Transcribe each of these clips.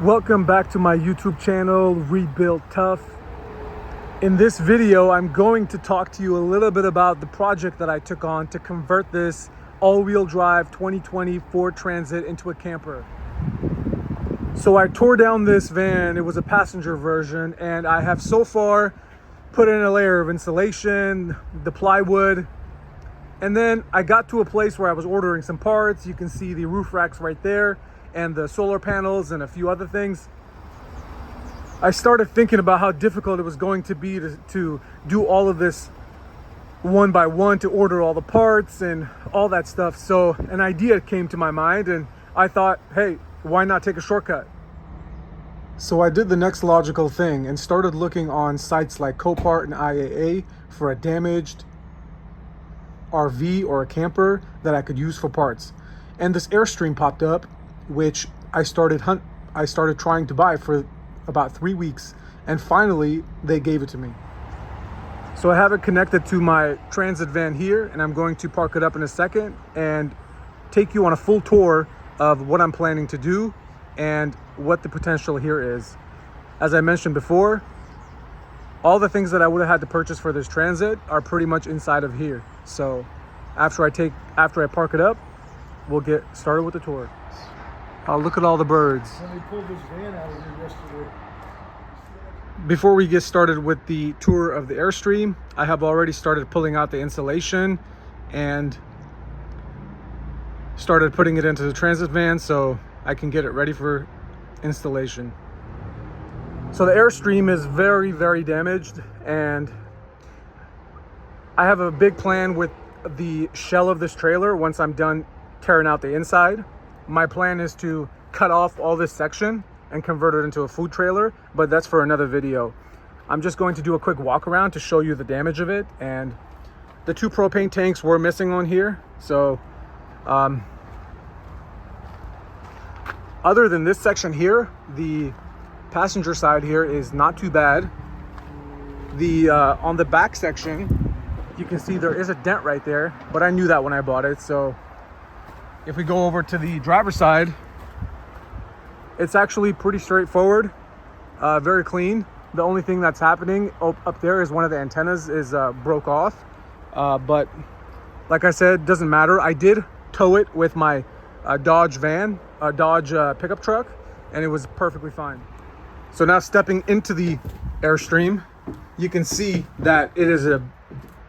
Welcome back to my YouTube channel, Rebuilt Tough. In this video, I'm going to talk to you a little bit about the project that I took on to convert this all-wheel drive 2020 Ford Transit into a camper. So I tore down this van. It was a passenger version, and I have so far put in a layer of insulation, the plywood, and then I got to a place where I was ordering some parts. You can see the roof racks right there and the solar panels and a few other things. I started thinking about how difficult it was going to be to do all of this one by one, to order all the parts and all that stuff. So an idea came to my mind and I thought, hey, why not take a shortcut? So I did the next logical thing and started looking on sites like Copart and IAA for a damaged RV or a camper that I could use for parts. And this Airstream popped up, which I started trying to buy for about 3 weeks, and finally they gave it to me. So I have it connected to my transit van here, and I'm going to park it up in a second and take you on a full tour of what I'm planning to do and what the potential here is. As I mentioned before, all the things that I would have had to purchase for this transit are pretty much inside of here. So after I park it up, we'll get started with the tour. Look at all the birds. When they pulled this van out of here yesterday. Before we get started with the tour of the Airstream, I have already started pulling out the insulation and started putting it into the transit van so I can get it ready for installation. So the Airstream is very, very damaged, and I have a big plan with the shell of this trailer. Once I'm done tearing out the inside, my plan is to cut off all this section and convert it into a food trailer, but that's for another video. I'm just going to do a quick walk around to show you the damage of it. And the 2 propane tanks were missing on here. So other than this section here, the passenger side here is not too bad. The on the back section, you can see there is a dent right there, but I knew that when I bought it. So if we go over to the driver's side, it's actually pretty straightforward, very clean. The only thing that's happening up there is one of the antennas is broke off, but like I said, doesn't matter. I did tow it with my Dodge pickup truck, and it was perfectly fine. So now stepping into the Airstream, you can see that it is a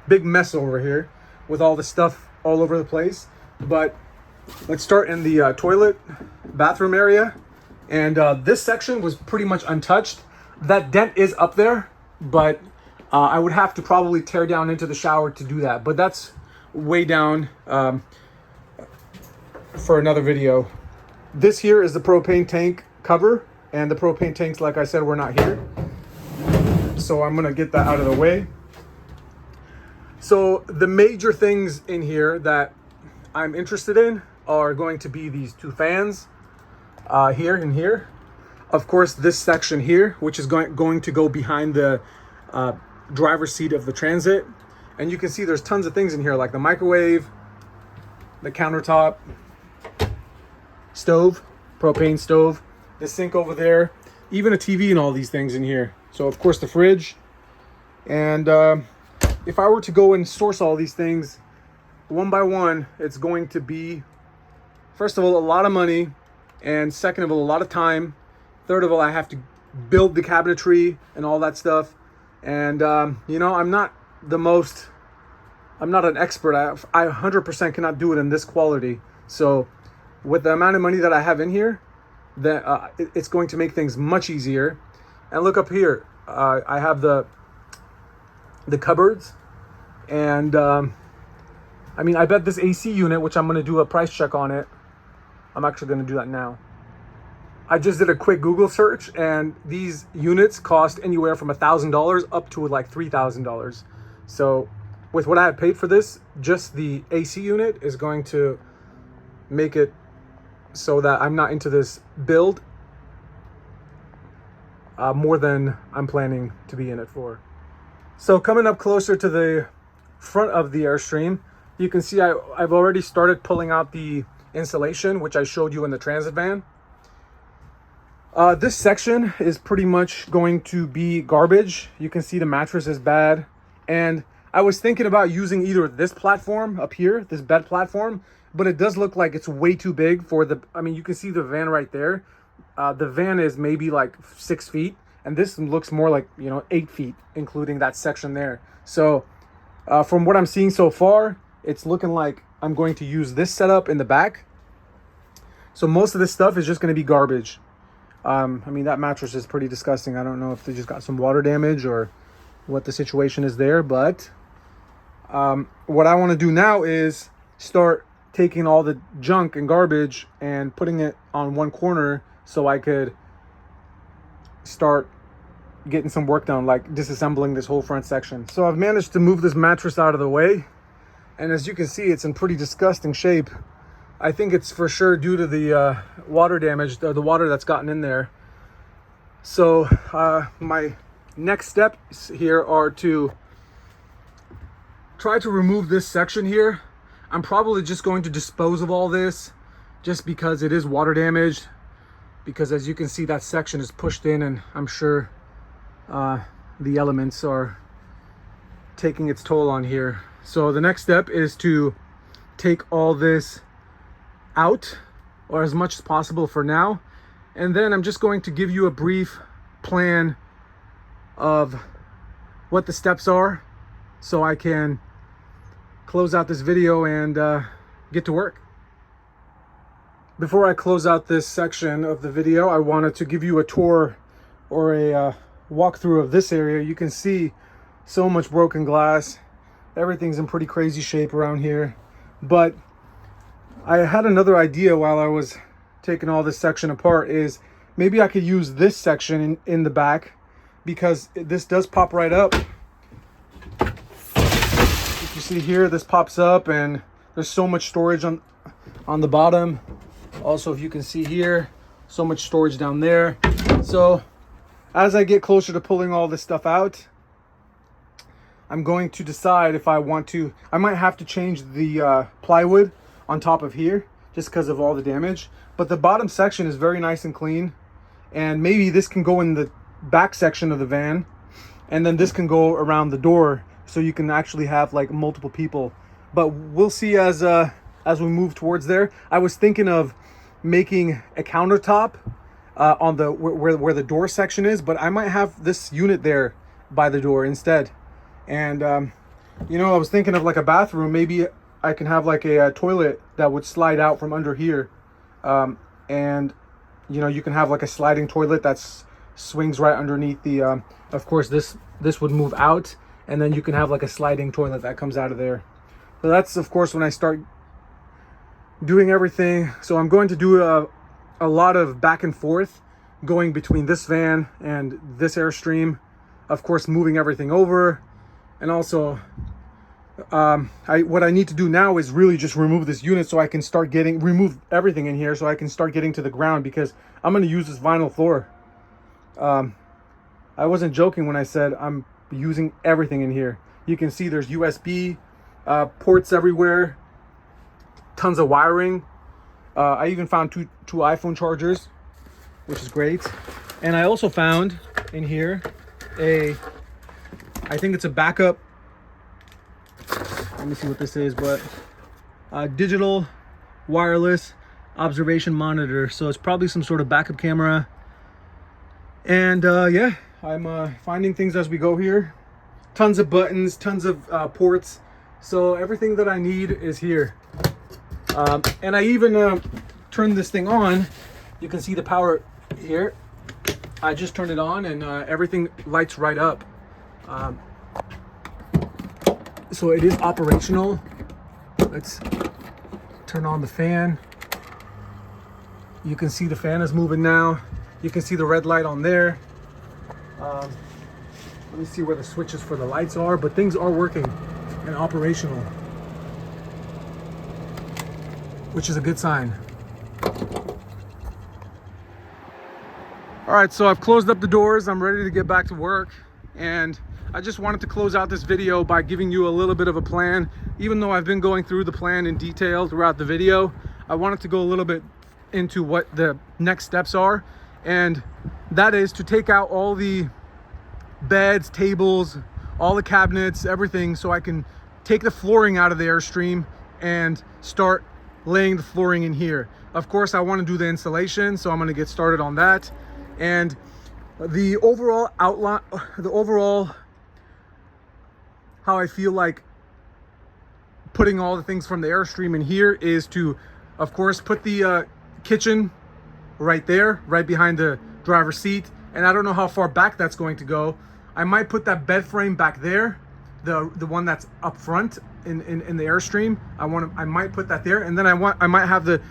big mess over here with all the stuff all over the place. But let's start in the toilet bathroom area. And this section was pretty much untouched. That dent is up there, but I would have to probably tear down into the shower to do that. But that's way down for another video. This here is the propane tank cover, and the propane tanks, like I said, were not here. So I'm gonna get that out of the way. So the major things in here that I'm interested in are going to be these 2 fans here and here. Of course, this section here, which is going to go behind the driver's seat of the Transit. And you can see there's tons of things in here, like the microwave, the countertop, stove, propane stove, the sink over there, even a TV and all these things in here. So of course the fridge. And if I were to go and source all these things one by one, it's going to be, first of all, a lot of money, and second of all, a lot of time. Third of all, I have to build the cabinetry and all that stuff. And you know, I'm not an expert. I 100% cannot do it in this quality. So with the amount of money that I have in here, that it's going to make things much easier. And look up here, I have the cupboards, and I mean, I bet this AC unit, which I'm going to do a price check on it. I'm actually going to do that now. I just did a quick Google search, and these units cost anywhere from $1,000 up to like $3,000. So with what I have paid for this, just the AC unit is going to make it so that I'm not into this build more than I'm planning to be in it for. So coming up closer to the front of the Airstream, you can see I've already started pulling out the insulation, which I showed you in the transit van. This section is pretty much going to be garbage. You can see the mattress is bad. And I was thinking about using either this platform up here, this bed platform, but it does look like it's way too big for the, I mean, you can see the van right there. The van is maybe like 6 feet, and this looks more like, 8 feet, including that section there. So from what I'm seeing so far, it's looking like I'm going to use this setup in the back. So most of this stuff is just going to be garbage. I mean, that mattress is pretty disgusting. I don't know if they just got some water damage or what the situation is there, but what I want to do now is start taking all the junk and garbage and putting it on one corner so I could start getting some work done, like disassembling this whole front section. So I've managed to move this mattress out of the way, and as you can see, it's in pretty disgusting shape. I think it's for sure due to the water damage, the water that's gotten in there. So my next steps here are to try to remove this section here. I'm probably just going to dispose of all this just because it is water damaged, because as you can see, that section is pushed in, and I'm sure the elements are taking its toll on here. So the next step is to take all this out, or as much as possible for now, and then I'm just going to give you a brief plan of what the steps are so I can close out this video and get to work. Before I close out this section of the video, I wanted to give you a tour or a walkthrough of this area. You can see so much broken glass. Everything's in pretty crazy shape around here, but I had another idea while I was taking all this section apart, is maybe I could use this section in the back, because this does pop right up. If you see here, this pops up and there's so much storage on the bottom. Also, if you can see here, so much storage down there. So as I get closer to pulling all this stuff out, I'm going to decide if I want to, I might have to change the plywood on top of here just because of all the damage, but the bottom section is very nice and clean, and maybe this can go in the back section of the van, and then this can go around the door, so you can actually have like multiple people. But we'll see as we move towards there. I was thinking of making a countertop on the where the door section is, but I might have this unit there by the door instead. And I was thinking of like a bathroom. Maybe I can have like a toilet that would slide out from under here, and you can have like a sliding toilet that swings right underneath the of course this would move out, and then you can have like a sliding toilet that comes out of there. So that's of course when I start doing everything. So I'm going to do a lot of back and forth going between this van and this Airstream, of course moving everything over. And also what I need to do now is really just remove this unit so I can start remove everything in here so I can start getting to the ground, because I'm going to use this vinyl floor. I wasn't joking when I said I'm using everything in here. You can see there's USB ports everywhere, tons of wiring. I even found two iPhone chargers, which is great. And I also found in here I think it's a backup. Let me see what this is, but digital wireless observation monitor. So it's probably some sort of backup camera. And yeah, I'm finding things as we go here. Tons of buttons, tons of ports. So everything that I need is here. And I even turned this thing on. You can see the power here. I just turned it on and everything lights right up. So it is operational. Let's turn on the fan. You can see the fan is moving now. You can see the red light on there. Let me see where the switches for the lights are, but things are working and operational, which is a good sign. All right, so I've closed up the doors. I'm ready to get back to work. And I just wanted to close out this video by giving you a little bit of a plan. Even though I've been going through the plan in detail throughout the video, I wanted to go a little bit into what the next steps are and that is to take out all the beds, tables, all the cabinets, everything, so I can take the flooring out of the Airstream and start laying the flooring in here. Of course, I want to do the insulation, so I'm going to get started on that. And the overall outline, how I feel like putting all the things from the Airstream in here is to, of course, put the kitchen right there, right behind the driver's seat. And I don't know how far back that's going to go. I might put that bed frame back there, the one that's up front in the Airstream. I might put that there, and then I might have the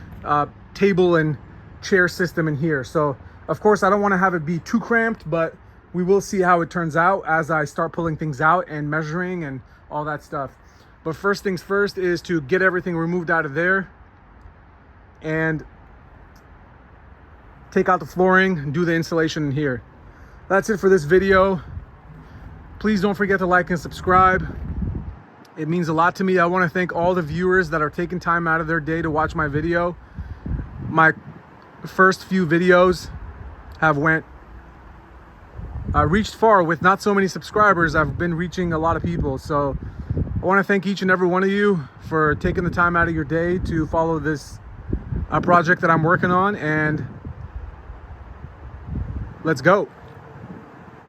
table and chair system in here. So of course I don't want to have it be too cramped, but we will see how it turns out as I start pulling things out and measuring and all that stuff. But first things first is to get everything removed out of there and take out the flooring and do the insulation in here. That's it for this video. Please don't forget to like and subscribe. It means a lot to me. I want to thank all the viewers that are taking time out of their day to watch my video. My first few videos have reached far with not so many subscribers. I've been reaching a lot of people. So I want to thank each and every one of you for taking the time out of your day to follow this project that I'm working on, and let's go.